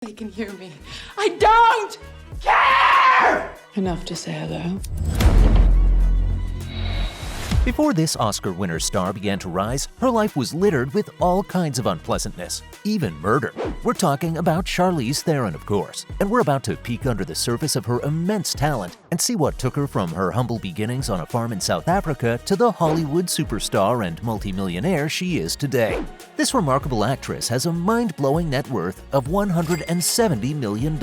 They can hear me. I don't care! Enough to say hello. Before this Oscar-winner star began to rise, her life was littered with all kinds of unpleasantness, even murder. We're talking about Charlize Theron, of course, and we're about to peek under the surface of her immense talent and see what took her from her humble beginnings on a farm in South Africa to the Hollywood superstar and multi-millionaire she is today. This remarkable actress has a mind-blowing net worth of $170 million.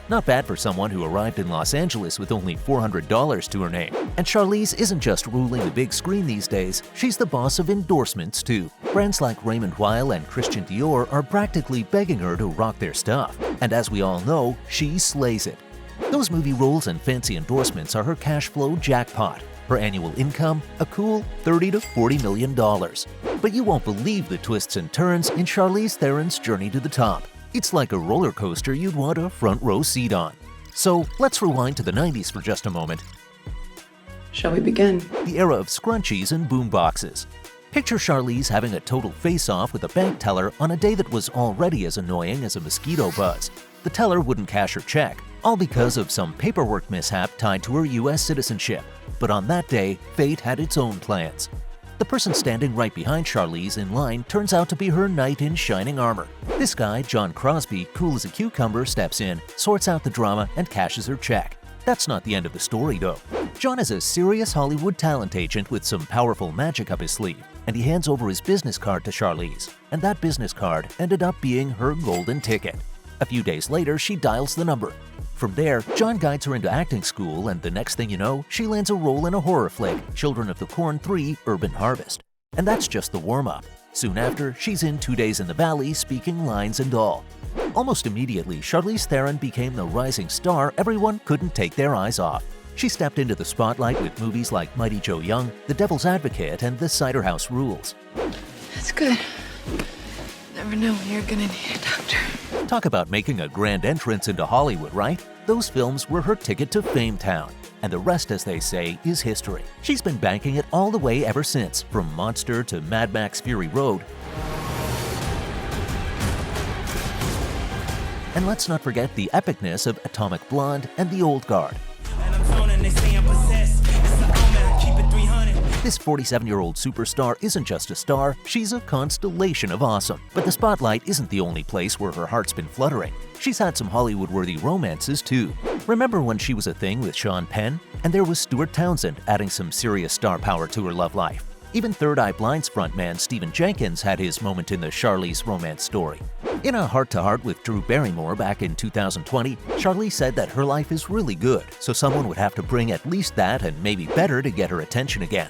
Not bad for someone who arrived in Los Angeles with only $400 to her name. And Charlize isn't just ruling the big screen these days, she's the boss of endorsements too. Brands like Raymond Weil and Christian Dior are practically begging her to rock their stuff. And as we all know, she slays it. Those movie roles and fancy endorsements are her cash flow jackpot. Her annual income, a cool $30 to $40 million. But you won't believe the twists and turns in Charlize Theron's journey to the top. It's like a roller coaster you'd want a front row seat on. So let's rewind to the 90s for just a moment. Shall we begin? The era of scrunchies and boomboxes. Picture Charlize having a total face-off with a bank teller on a day that was already as annoying as a mosquito buzz. The teller wouldn't cash her check, all because of some paperwork mishap tied to her U.S. citizenship. But on that day, fate had its own plans. The person standing right behind Charlize in line turns out to be her knight in shining armor. This guy, John Crosby, cool as a cucumber, steps in, sorts out the drama, and cashes her check. That's not the end of the story, though. John is a serious Hollywood talent agent with some powerful magic up his sleeve, and he hands over his business card to Charlize. And that business card ended up being her golden ticket. A few days later, she dials the number. From there, John guides her into acting school, and the next thing you know, she lands a role in a horror flick, Children of the Corn 3: Urban Harvest. And that's just the warm-up. Soon after, she's in 2 Days in the Valley, speaking lines and all. Almost immediately, Charlize Theron became the rising star everyone couldn't take their eyes off. She stepped into the spotlight with movies like Mighty Joe Young, The Devil's Advocate, and The Cider House Rules. That's good. Never know when you're gonna need a doctor. Talk about making a grand entrance into Hollywood, right? Those films were her ticket to Fame Town. And the rest, as they say, is history. She's been banking it all the way ever since, from Monster to Mad Max Fury Road. And let's not forget the epicness of Atomic Blonde and The Old Guard. This 47-year-old superstar isn't just a star, she's a constellation of awesome. But the spotlight isn't the only place where her heart's been fluttering. She's had some Hollywood-worthy romances too. Remember when she was a thing with Sean Penn? And there was Stuart Townsend adding some serious star power to her love life. Even Third Eye Blind's frontman Stephen Jenkins had his moment in the Charlize romance story. In a heart-to-heart with Drew Barrymore back in 2020, Charlize said that her life is really good, so someone would have to bring at least that and maybe better to get her attention again.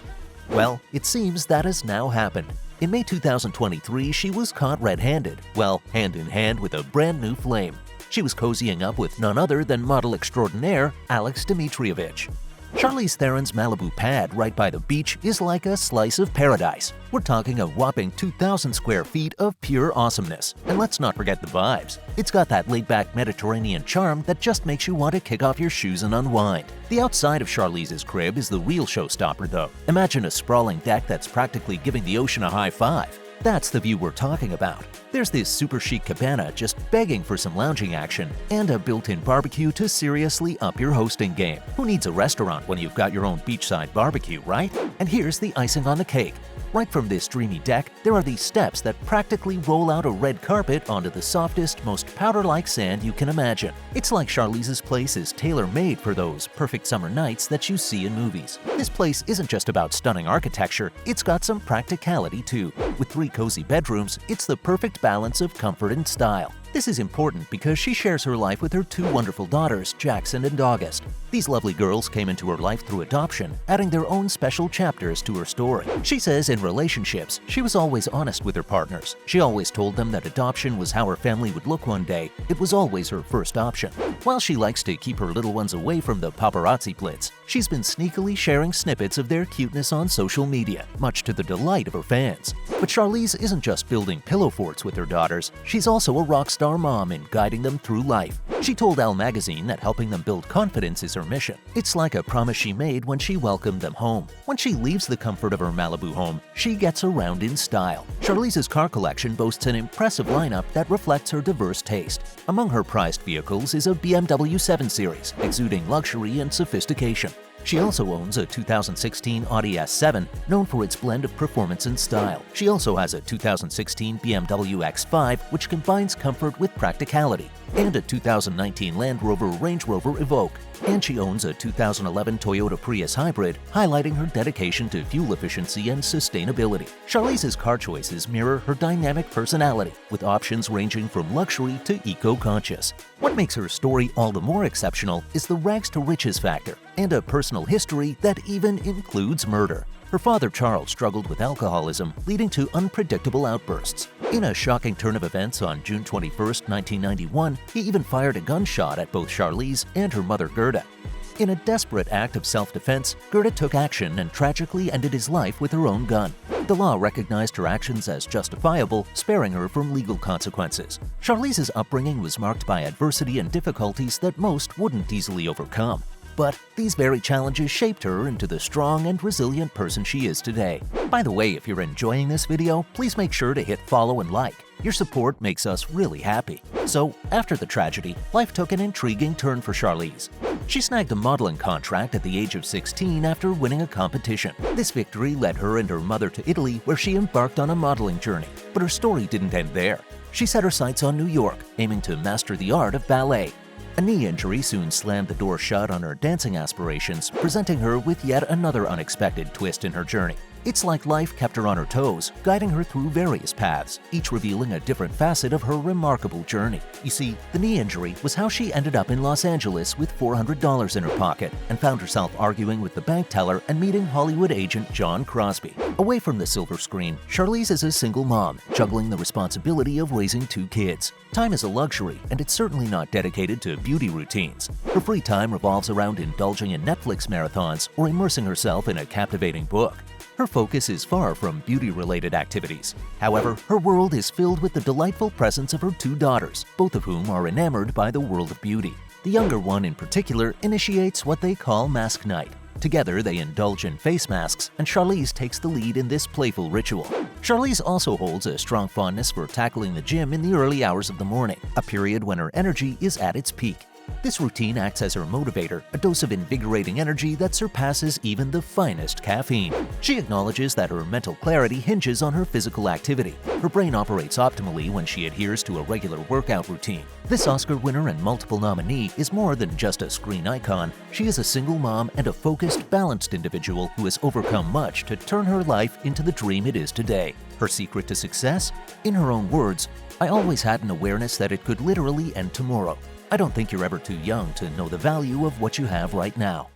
Well, it seems that has now happened. In May 2023, she was caught red-handed, well, hand-in-hand with a brand new flame. She was cozying up with none other than model extraordinaire Alex Dmitrievich. Charlize Theron's Malibu pad right by the beach is like a slice of paradise. We're talking a whopping 2,000 square feet of pure awesomeness. And let's not forget the vibes. It's got that laid-back Mediterranean charm that just makes you want to kick off your shoes and unwind. The outside of Charlize's crib is the real showstopper, though. Imagine a sprawling deck that's practically giving the ocean a high five. That's the view we're talking about. There's this super chic cabana just begging for some lounging action, and a built-in barbecue to seriously up your hosting game. Who needs a restaurant when you've got your own beachside barbecue, right? And here's the icing on the cake. Right from this dreamy deck, there are these steps that practically roll out a red carpet onto the softest, most powder-like sand you can imagine. It's like Charlize's place is tailor-made for those perfect summer nights that you see in movies. This place isn't just about stunning architecture, it's got some practicality too. With 3 cozy bedrooms, it's the perfect balance of comfort and style. This is important because she shares her life with her 2 wonderful daughters, Jackson and August. These lovely girls came into her life through adoption, adding their own special chapters to her story. She says in relationships, she was always honest with her partners. She always told them that adoption was how her family would look one day. It was always her first option. While she likes to keep her little ones away from the paparazzi blitz, she's been sneakily sharing snippets of their cuteness on social media, much to the delight of her fans. But Charlize isn't just building pillow forts with her daughters, she's also a rock star star mom in guiding them through life. She told Elle magazine that helping them build confidence is her mission. It's like a promise she made when she welcomed them home. When she leaves the comfort of her Malibu home, she gets around in style. Charlize's car collection boasts an impressive lineup that reflects her diverse taste. Among her prized vehicles is a BMW 7 Series, exuding luxury and sophistication. She also owns a 2016 Audi S7, known for its blend of performance and style. She also has a 2016 BMW X5, which combines comfort with practicality, and a 2019 Land Rover Range Rover Evoque. And she owns a 2011 Toyota Prius Hybrid, highlighting her dedication to fuel efficiency and sustainability. Charlize's car choices mirror her dynamic personality, with options ranging from luxury to eco-conscious. What makes her story all the more exceptional is the rags-to-riches factor, and a personal history that even includes murder. Her father, Charles, struggled with alcoholism, leading to unpredictable outbursts. In a shocking turn of events on June 21, 1991, he even fired a gunshot at both Charlize and her mother, Gerda. In a desperate act of self-defense, Gerda took action and tragically ended his life with her own gun. The law recognized her actions as justifiable, sparing her from legal consequences. Charlize's upbringing was marked by adversity and difficulties that most wouldn't easily overcome. But these very challenges shaped her into the strong and resilient person she is today. By the way, if you're enjoying this video, please make sure to hit follow and like. Your support makes us really happy. So, after the tragedy, life took an intriguing turn for Charlize. She snagged a modeling contract at the age of 16 after winning a competition. This victory led her and her mother to Italy, where she embarked on a modeling journey. But her story didn't end there. She set her sights on New York, aiming to master the art of ballet. A knee injury soon slammed the door shut on her dancing aspirations, presenting her with yet another unexpected twist in her journey. It's like life kept her on her toes, guiding her through various paths, each revealing a different facet of her remarkable journey. You see, the knee injury was how she ended up in Los Angeles with $400 in her pocket and found herself arguing with the bank teller and meeting Hollywood agent John Crosby. Away from the silver screen, Charlize is a single mom, juggling the responsibility of raising 2 kids. Time is a luxury, and it's certainly not dedicated to beauty routines. Her free time revolves around indulging in Netflix marathons or immersing herself in a captivating book. Her focus is far from beauty-related activities. However, her world is filled with the delightful presence of her 2 daughters, both of whom are enamored by the world of beauty. The younger one in particular initiates what they call mask night. Together, they indulge in face masks, and Charlize takes the lead in this playful ritual. Charlize also holds a strong fondness for tackling the gym in the early hours of the morning, a period when her energy is at its peak. This routine acts as her motivator, a dose of invigorating energy that surpasses even the finest caffeine. She acknowledges that her mental clarity hinges on her physical activity. Her brain operates optimally when she adheres to a regular workout routine. This Oscar winner and multiple nominee is more than just a screen icon. She is a single mom and a focused, balanced individual who has overcome much to turn her life into the dream it is today. Her secret to success? In her own words, "I always had an awareness that it could literally end tomorrow. I don't think you're ever too young to know the value of what you have right now."